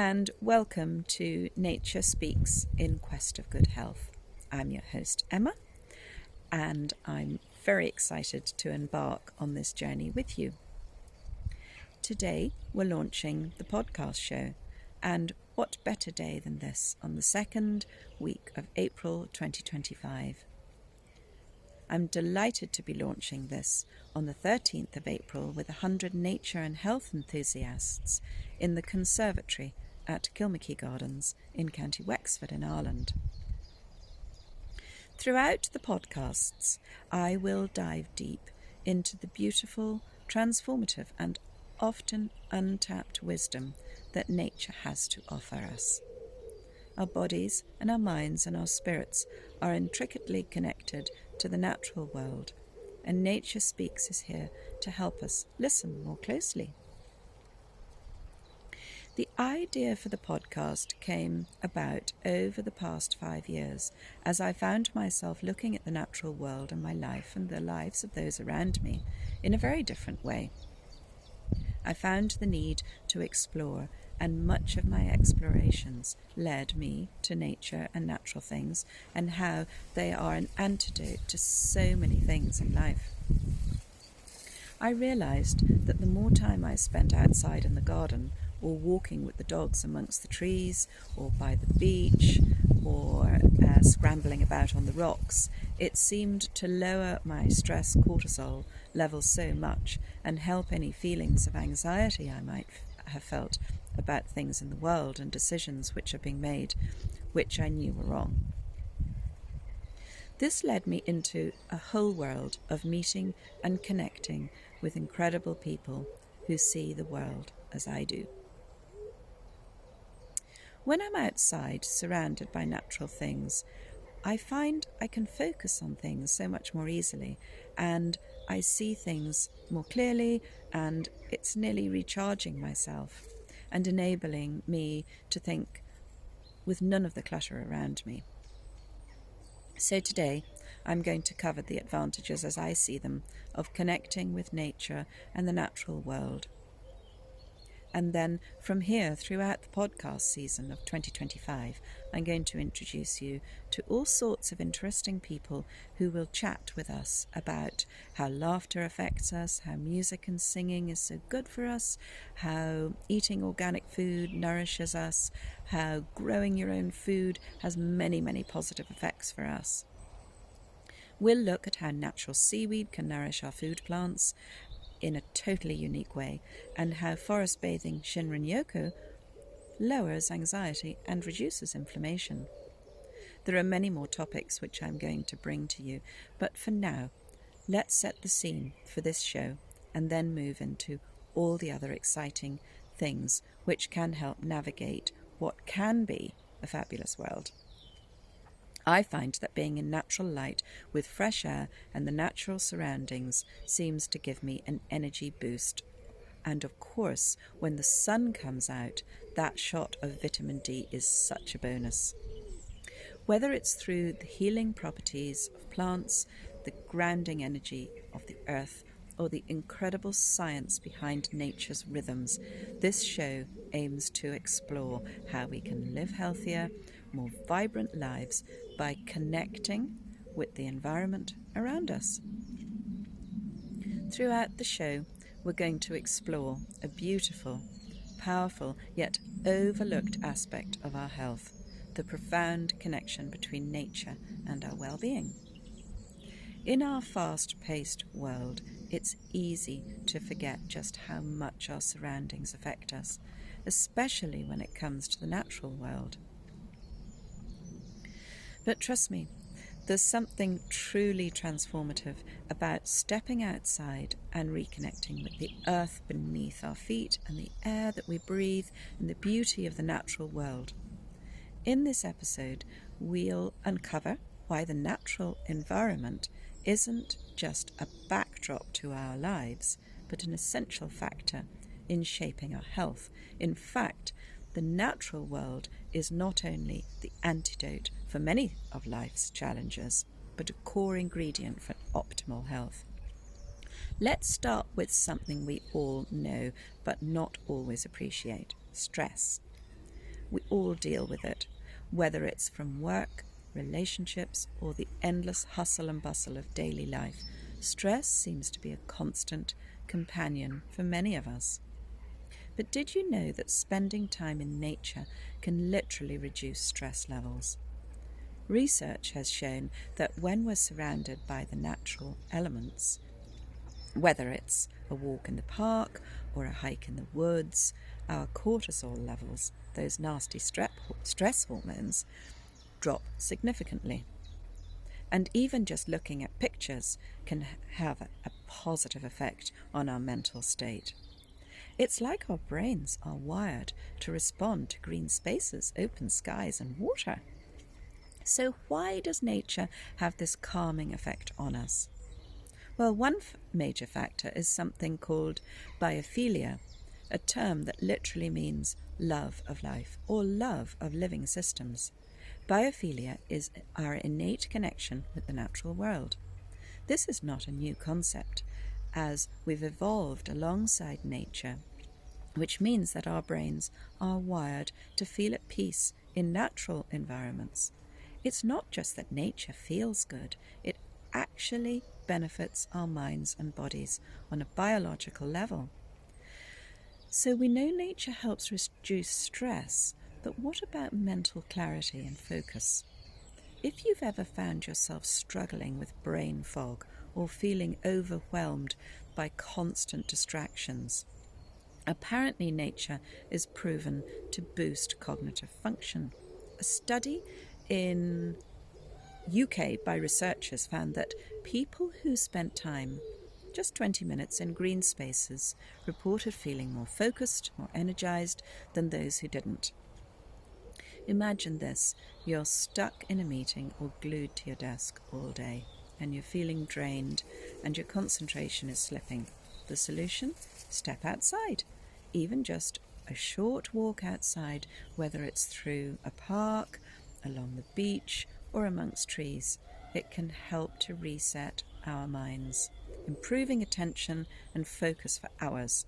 and welcome to Nature Speaks in Quest of Good Health. I'm your host Emma, and I'm very excited to embark on this journey with you. Today we're launching the podcast show, and what better day than this on the second week of April 2025. I'm delighted to be launching this on the 13th of April with 100 nature and health enthusiasts in the conservatory at Kilmachy Gardens in County Wexford in Ireland. Throughout the podcasts, I will dive deep into the beautiful, transformative and often untapped wisdom that nature has to offer us. Our bodies and our minds and our spirits are intricately connected to the natural world, and Nature Speaks is here to help us listen more closely. The idea for the podcast came about over the past 5 years as I found myself looking at the natural world and my life and the lives of those around me in a very different way. I found the need to explore, and much of my explorations led me to nature and natural things and how they are an antidote to so many things in life. I realised that the more time I spent outside in the garden or walking with the dogs amongst the trees or by the beach or scrambling about on the rocks, it seemed to lower my stress cortisol levels so much and help any feelings of anxiety I might have felt about things in the world and decisions which are being made, which I knew were wrong. This led me into a whole world of meeting and connecting with incredible people who see the world as I do. When I'm outside, surrounded by natural things, I find I can focus on things so much more easily, and I see things more clearly, and it's nearly recharging myself and enabling me to think with none of the clutter around me. So today, I'm going to cover the advantages as I see them of connecting with nature and the natural world. And then from here, throughout the podcast season of 2025, I'm going to introduce you to all sorts of interesting people who will chat with us about how laughter affects us, how music and singing is so good for us, how eating organic food nourishes us, how growing your own food has many, many positive effects for us. We'll look at how natural seaweed can nourish our food plants in a totally unique way, and how forest bathing Shinrin-yoku lowers anxiety and reduces inflammation. There are many more topics which I'm going to bring to you, but for now, let's set the scene for this show and then move into all the other exciting things which can help navigate what can be a fabulous world. I find that being in natural light with fresh air and the natural surroundings seems to give me an energy boost. And of course, when the sun comes out, that shot of vitamin D is such a bonus. Whether it's through the healing properties of plants, the grounding energy of the earth, or the incredible science behind nature's rhythms, this show aims to explore how we can live healthier, more vibrant lives by connecting with the environment around us. Throughout the show, we're going to explore a beautiful, powerful, yet overlooked aspect of our health, the profound connection between nature and our well-being. In our fast-paced world, it's easy to forget just how much our surroundings affect us, especially when it comes to the natural world. But trust me, there's something truly transformative about stepping outside and reconnecting with the earth beneath our feet and the air that we breathe and the beauty of the natural world. In this episode, we'll uncover why the natural environment isn't just a backdrop to our lives, but an essential factor in shaping our health. In fact, the natural world is not only the antidote for many of life's challenges, but a core ingredient for optimal health. Let's start with something we all know, but not always appreciate: stress. We all deal with it, whether it's from work, relationships, or the endless hustle and bustle of daily life. Stress seems to be a constant companion for many of us. But did you know that spending time in nature can literally reduce stress levels? Research has shown that when we're surrounded by the natural elements, whether it's a walk in the park or a hike in the woods, our cortisol levels, those nasty stress hormones, drop significantly. And even just looking at pictures can have a positive effect on our mental state. It's like our brains are wired to respond to green spaces, open skies, and water. So why does nature have this calming effect on us? Well, one major factor is something called biophilia, a term that literally means love of life or love of living systems. Biophilia is our innate connection with the natural world. This is not a new concept, as we've evolved alongside nature, which means that our brains are wired to feel at peace in natural environments. It's not just that nature feels good, it actually benefits our minds and bodies on a biological level. So we know nature helps reduce stress, but what about mental clarity and focus? If you've ever found yourself struggling with brain fog or feeling overwhelmed by constant distractions, apparently nature is proven to boost cognitive function. A study in UK by researchers found that people who spent time, just 20 minutes in green spaces, reported feeling more focused, more energized than those who didn't. Imagine this, you're stuck in a meeting or glued to your desk all day, and you're feeling drained and your concentration is slipping. The solution? Step outside. Even just a short walk outside, whether it's through a park, along the beach, or amongst trees, it can help to reset our minds, improving attention and focus for hours.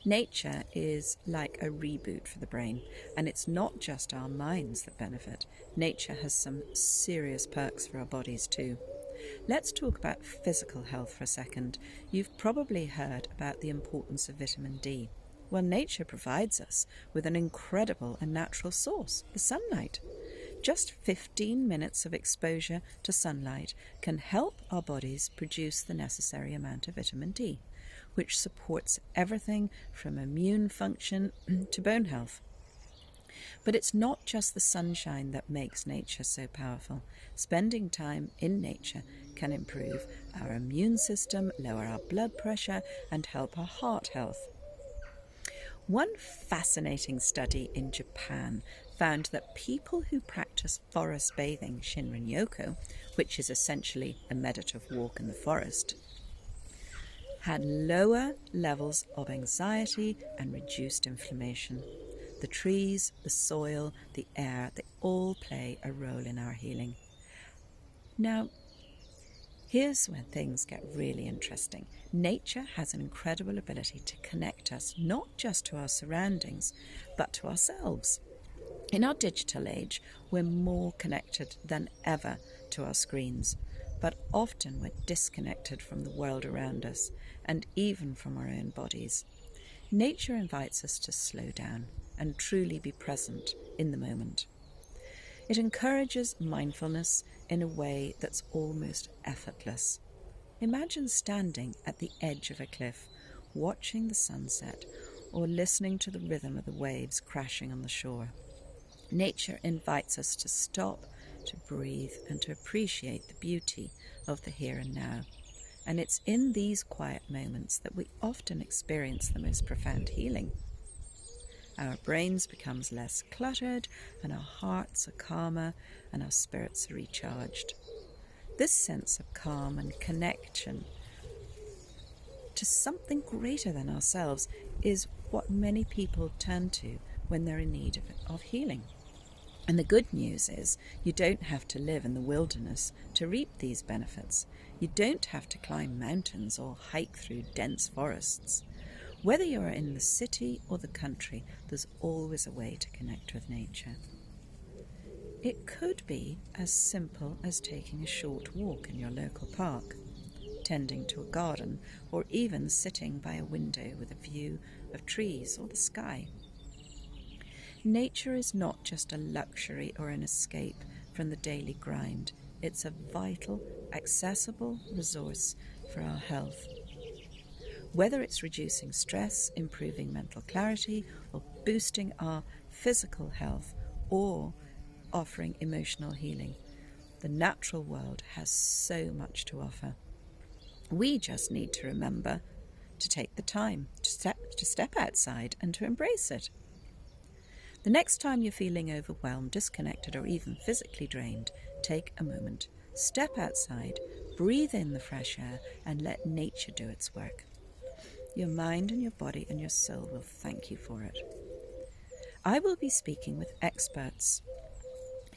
Nature is like a reboot for the brain, and it's not just our minds that benefit. Nature has some serious perks for our bodies too. Let's talk about physical health for a second. You've probably heard about the importance of vitamin D. Well, nature provides us with an incredible and natural source, the sunlight. Just 15 minutes of exposure to sunlight can help our bodies produce the necessary amount of vitamin D, which supports everything from immune function to bone health. But it's not just the sunshine that makes nature so powerful. Spending time in nature can improve our immune system, lower our blood pressure, and help our heart health. One fascinating study in Japan found that people who practice forest bathing, Shinrin-yoku, which is essentially a meditative walk in the forest, had lower levels of anxiety and reduced inflammation. The trees, the soil, the air, they all play a role in our healing. Now, here's when things get really interesting. Nature has an incredible ability to connect us not just to our surroundings, but to ourselves. In our digital age, we're more connected than ever to our screens, but often we're disconnected from the world around us and even from our own bodies. Nature invites us to slow down and truly be present in the moment. It encourages mindfulness in a way that's almost effortless. Imagine standing at the edge of a cliff, watching the sunset, or listening to the rhythm of the waves crashing on the shore. Nature invites us to stop, to breathe, and to appreciate the beauty of the here and now. And it's in these quiet moments that we often experience the most profound healing. Our brains become less cluttered, and our hearts are calmer, and our spirits are recharged. This sense of calm and connection to something greater than ourselves is what many people turn to when they're in need of healing. And the good news is you don't have to live in the wilderness to reap these benefits. You don't have to climb mountains or hike through dense forests. Whether you're in the city or the country, there's always a way to connect with nature. It could be as simple as taking a short walk in your local park, tending to a garden, or even sitting by a window with a view of trees or the sky. Nature is not just a luxury or an escape from the daily grind. It's a vital, accessible resource for our health. Whether it's reducing stress, improving mental clarity, or boosting our physical health, or offering emotional healing, the natural world has so much to offer. We just need to remember to take the time to step outside and to embrace it. The next time you're feeling overwhelmed, disconnected, or even physically drained, take a moment, step outside, breathe in the fresh air, and let nature do its work. Your mind and your body and your soul will thank you for it. I will be speaking with experts,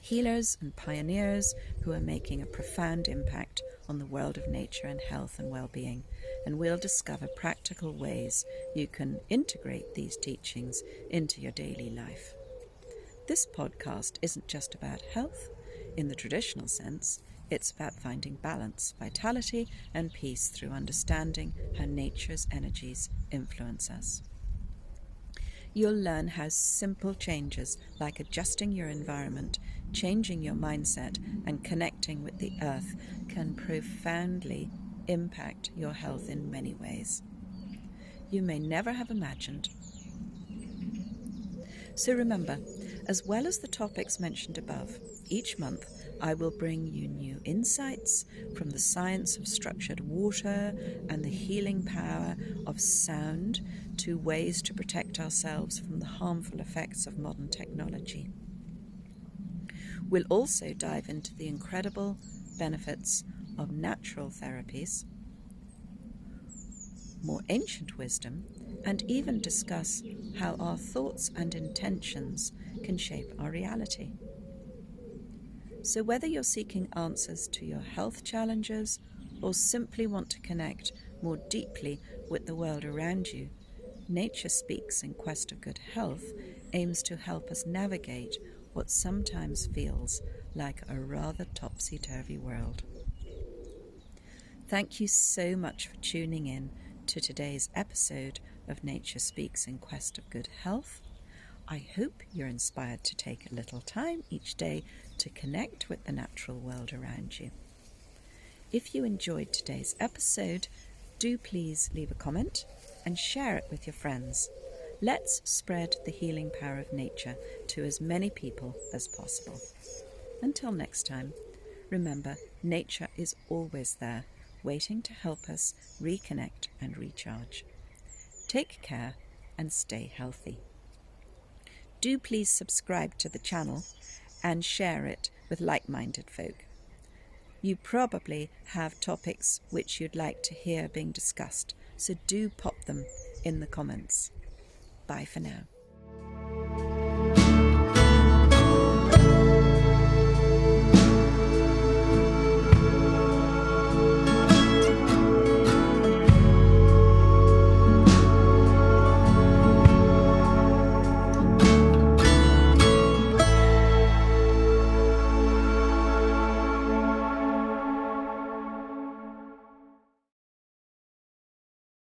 healers and pioneers who are making a profound impact on the world of nature and health and well-being, and we'll discover practical ways you can integrate these teachings into your daily life. This podcast isn't just about health in the traditional sense. It's about finding balance, vitality, and peace through understanding how nature's energies influence us. You'll learn how simple changes like adjusting your environment, changing your mindset, and connecting with the earth can profoundly impact your health in many ways you may never have imagined. So remember, as well as the topics mentioned above, each month I will bring you new insights from the science of structured water and the healing power of sound to ways to protect ourselves from the harmful effects of modern technology. We'll also dive into the incredible benefits of natural therapies, more ancient wisdom, and even discuss how our thoughts and intentions can shape our reality. So whether you're seeking answers to your health challenges or simply want to connect more deeply with the world around you, Nature Speaks in Quest of Good Health aims to help us navigate what sometimes feels like a rather topsy-turvy world. Thank you so much for tuning in to today's episode of Nature Speaks in Quest of Good Health. I hope you're inspired to take a little time each day to connect with the natural world around you. If you enjoyed today's episode, do please leave a comment and share it with your friends. Let's spread the healing power of nature to as many people as possible. Until next time, remember, nature is always there, waiting to help us reconnect and recharge. Take care and stay healthy. Do please subscribe to the channel and share it with like-minded folk. You probably have topics which you'd like to hear being discussed, so do pop them in the comments. Bye for now.